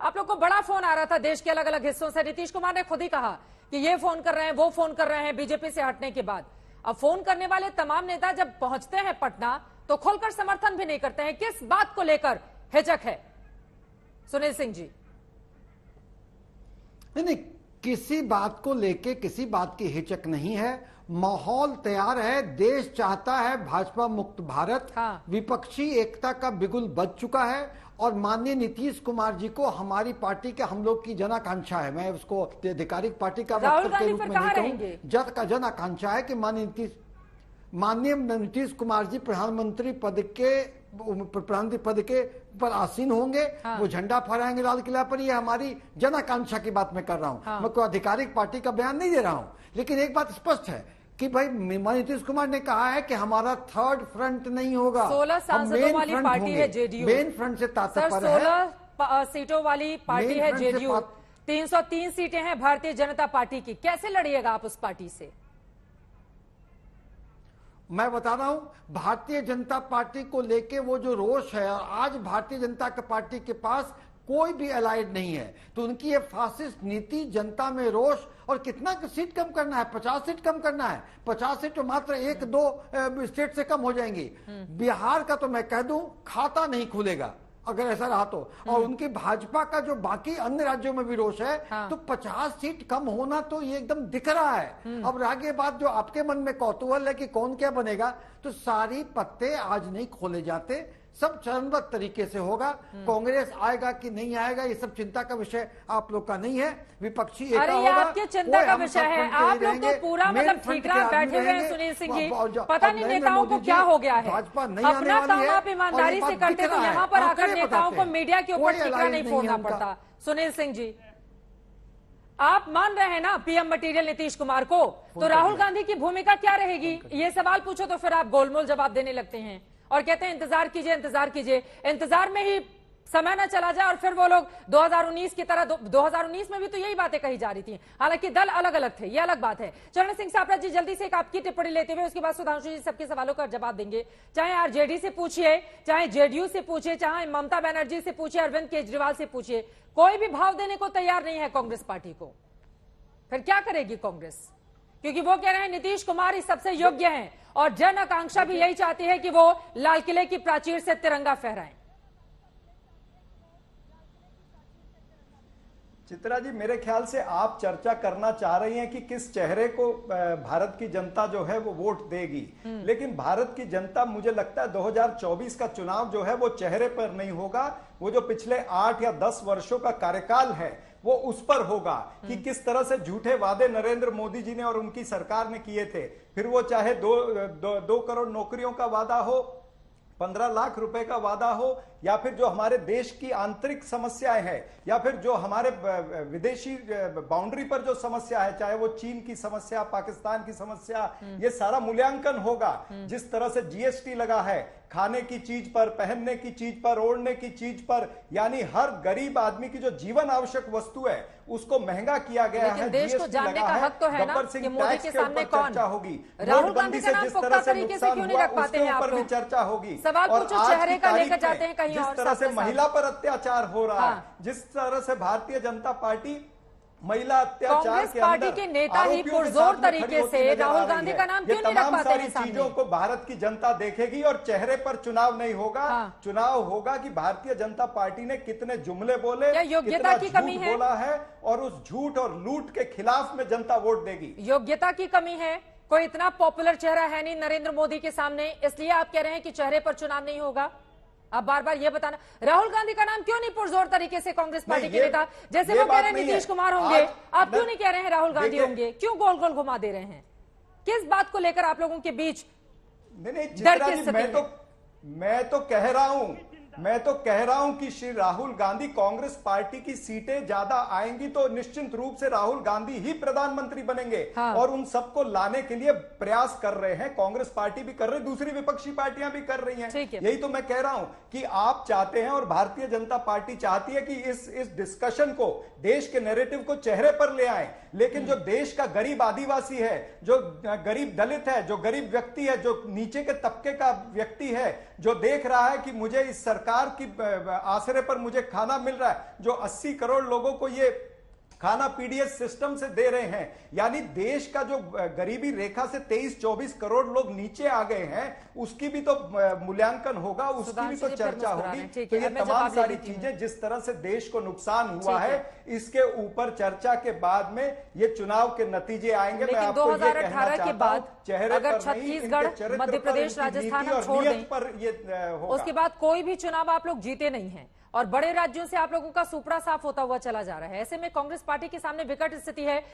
आप लोग को बड़ा फोन आ रहा था देश के अलग अलग हिस्सों से। नीतीश कुमार ने खुद ही कहा कि ये फोन कर रहे हैं, वो फोन कर रहे हैं बीजेपी से हटने के बाद। अब फोन करने वाले तमाम नेता जब पहुंचते हैं पटना तो खुलकर समर्थन भी नहीं करते हैं। किस बात को लेकर हिचक है सुनील सिंह जी? नहीं, किसी बात को लेके किसी बात की हिचक नहीं है। माहौल तैयार है, देश चाहता है भाजपा मुक्त भारत। हाँ। विपक्षी एकता का बिगुल बज चुका है और माननीय नीतीश कुमार जी को हमारी पार्टी के हम लोग की जन आकांक्षा है। मैं उसको आधिकारिक पार्टी का वक्तव्य के रूप में नहीं कहूं, जन आकांक्षा है कि माननीय नीतीश कुमार जी प्रधानमंत्री पद के पर आसीन होंगे। हाँ। वो झंडा फहराएंगे लाल किला पर। ये हमारी जन आकांक्षा की बात मैं कर रहा हूं। हाँ। मैं कोई आधिकारिक पार्टी का बयान नहीं दे रहा हूं, लेकिन एक बात स्पष्ट है कि भाई नीतीश कुमार ने कहा है कि हमारा थर्ड फ्रंट नहीं होगा। 16 सांसदों वाली पार्टी है जेडीयू। मेन फ्रंट से तात्पर्य है 16 सीटों वाली पार्टी है जेडीयू। 303 सीटें हैं भारतीय जनता पार्टी की। कैसे लड़िएगा आप उस पार्टी से? मैं बता रहा हूं, भारतीय जनता पार्टी को लेके वो जो रोष है, और आज भारतीय जनता पार्टी के पास कोई भी अलाइड नहीं है, तो उनकी ये फासिस्ट नीति, जनता में रोष। और कितना सीट कम करना है? 50 सीट कम करना है। 50 सीट तो मात्र 1-2 स्टेट से कम हो जाएंगी। बिहार का तो मैं कह दूं खाता नहीं खुलेगा अगर ऐसा रहा तो। और उनकी भाजपा का जो बाकी अन्य राज्यों में भी रोष है। हाँ। तो 50 सीट कम होना तो ये एकदम दिख रहा है। अब आगे बात जो आपके मन में कौतूहल है कि कौन क्या बनेगा, तो सारी पत्ते आज नहीं खोले जाते, सब चरणबद्ध तरीके से होगा। कांग्रेस आएगा कि नहीं आएगा ये सब चिंता का विषय आप लोग का नहीं है। विपक्षी एकता होगा। ये आपकी चिंता का विषय है। आप लोग तो पूरा मतलब ठीक-ठाक बैठे हुए हैं सुनील सिंह जी। पता नहीं नेताओं को क्या हो गया है। भाजपा नहीं आने वाली है। अपना काम आप ईमानदारी से करते तो यहाँ पर आकर नेताओं को मीडिया के ऊपर ठीकरा नहीं फोड़ना पड़ता। सुनील सिंह जी, आप मान रहे हैं ना पीएम मटेरियल नीतीश कुमार को, तो राहुल गांधी की भूमिका क्या रहेगी? ये सवाल पूछो तो फिर आप गोलमोल जवाब देने लगते हैं और कहते हैं इंतजार कीजिए, इंतजार कीजिए। इंतजार में ही समय न चला जाए और फिर वो लोग 2019 की तरह 2019 में भी तो यही बातें कही जा रही थी। हालांकि दल अलग अलग थे, ये अलग बात है। चरण सिंह सापरा जी, जल्दी से एक आपकी टिप्पणी लेते हुए उसके बाद सुधांशु जी सबके सवालों का जवाब देंगे। चाहे आरजेडी से पूछिए, चाहे जेडीयू से पूछिए, चाहे ममता बनर्जी से पूछिए, अरविंद केजरीवाल से पूछिए, कोई भी भाव देने को तैयार नहीं है कांग्रेस पार्टी को। फिर क्या करेगी कांग्रेस? क्योंकि वो कह रहे हैं नीतीश कुमार ही सबसे योग्य हैं और जन आकांक्षा भी यही चाहती है कि वो लाल किले की प्राचीर से तिरंगा फहराएं। चित्रा जी, मेरे ख्याल से आप चर्चा करना चाह रही हैं कि किस चेहरे को भारत की जनता जो है वो वोट देगी। लेकिन भारत की जनता, मुझे लगता है 2024 का चुनाव जो है वो चेहरे पर नहीं होगा, वो जो पिछले 8 या 10 वर्षों का कार्यकाल है वो उस पर होगा कि किस तरह से झूठे वादे नरेंद्र मोदी जी ने और उनकी सरकार ने किए थे। फिर वो चाहे 2 करोड़ नौकरियों का वादा हो, 15 लाख रुपए का वादा हो, या फिर जो हमारे देश की आंतरिक समस्याएं हैं, या फिर जो हमारे विदेशी बाउंड्री पर जो समस्या है, चाहे वो चीन की समस्या, पाकिस्तान की समस्या, ये सारा मूल्यांकन होगा। जिस तरह से जीएसटी लगा है खाने की चीज पर, पहनने की चीज पर, ओढ़ने की चीज पर, यानी हर गरीब आदमी की जो जीवन आवश्यक वस्तु है उसको महंगा किया गया है। देश को जानने का हक तो है ना कि मोदी के सामने कौन चर्चा होगी, राहुल गांधी का नाम पुख्ता तरीके से क्यों नहीं रख पाते हैं आप लोग? चर्चा होगी। सवाल पूछो, चेहरे का लेकर जाते हैं कहीं और। जिस तरह से महिला पर अत्याचार हो रहा है, जिस तरह से भारतीय जनता पार्टी महिला अत्याचार कांग्रेस पार्टी के नेता ही पुरजोर तरीके से राहुल गांधी का नाम क्यों नहीं रख पाते हैं सामने? चीजों को भारत की जनता देखेगी और चेहरे पर चुनाव नहीं होगा। चुनाव होगा कि भारतीय जनता पार्टी ने कितने जुमले बोले, क्या योग्यता की कमी है बोला है, और उस झूठ और लूट के खिलाफ में जनता वोट देगी। योग्यता की कमी है? कोई इतना पॉपुलर चेहरा है नहीं नरेंद्र मोदी के सामने, इसलिए आप कह रहे हैं कि चेहरे पर चुनाव नहीं होगा? अब बार बार ये बताना, राहुल गांधी का नाम क्यों नहीं पुरजोर तरीके से कांग्रेस पार्टी के नेता, जैसे वो कह रहे हैं नीतीश कुमार होंगे, आप क्यों नहीं कह रहे हैं राहुल गांधी होंगे? क्यों गोल गोल घुमा दे रहे हैं? किस बात को लेकर आप लोगों के बीच डर की स्थिति है? मैं तो कह रहा हूं कि श्री राहुल गांधी, कांग्रेस पार्टी की सीटें ज्यादा आएंगी तो निश्चित रूप से राहुल गांधी ही प्रधानमंत्री बनेंगे। हाँ। और उन सबको लाने के लिए प्रयास कर रहे हैं, कांग्रेस पार्टी भी कर रही है, दूसरी विपक्षी पार्टियां भी कर रही हैं। यही तो मैं कह रहा हूं कि आप चाहते हैं और भारतीय जनता पार्टी चाहती है कि इस डिस्कशन को, देश के नैरेटिव को चेहरे पर ले आए। लेकिन जो देश का गरीब आदिवासी है, जो गरीब दलित है, जो गरीब व्यक्ति है, जो नीचे के तबके का व्यक्ति है, जो देख रहा है कि मुझे इस सरकार सरकार की आसरे पर मुझे खाना मिल रहा है, जो 80 करोड़ लोगों को ये खाना पीडीएस सिस्टम से दे रहे हैं, यानी देश का जो गरीबी रेखा से 23-24 करोड़ लोग नीचे आ गए हैं, उसकी भी तो मूल्यांकन होगा, उसकी भी तो चर्चा होगी। तो ये तमाम सारी चीजें जिस तरह से देश को नुकसान हुआ है, इसके ऊपर चर्चा के बाद में ये चुनाव के नतीजे आएंगे। लेकिन मैं आपको 2018 के बाद चेहरे अगर पर छत्तीसगढ़, मध्य प्रदेश, राजस्थान हम छोड़ दें, पर ये होगा। उसके बाद कोई भी चुनाव आप लोग जीते नहीं हैं और बड़े राज्यों से आप लोगों का सुपड़ा साफ होता हुआ चला जा रहा है। ऐसे में कांग्रेस पार्टी के सामने विकट स्थिति है।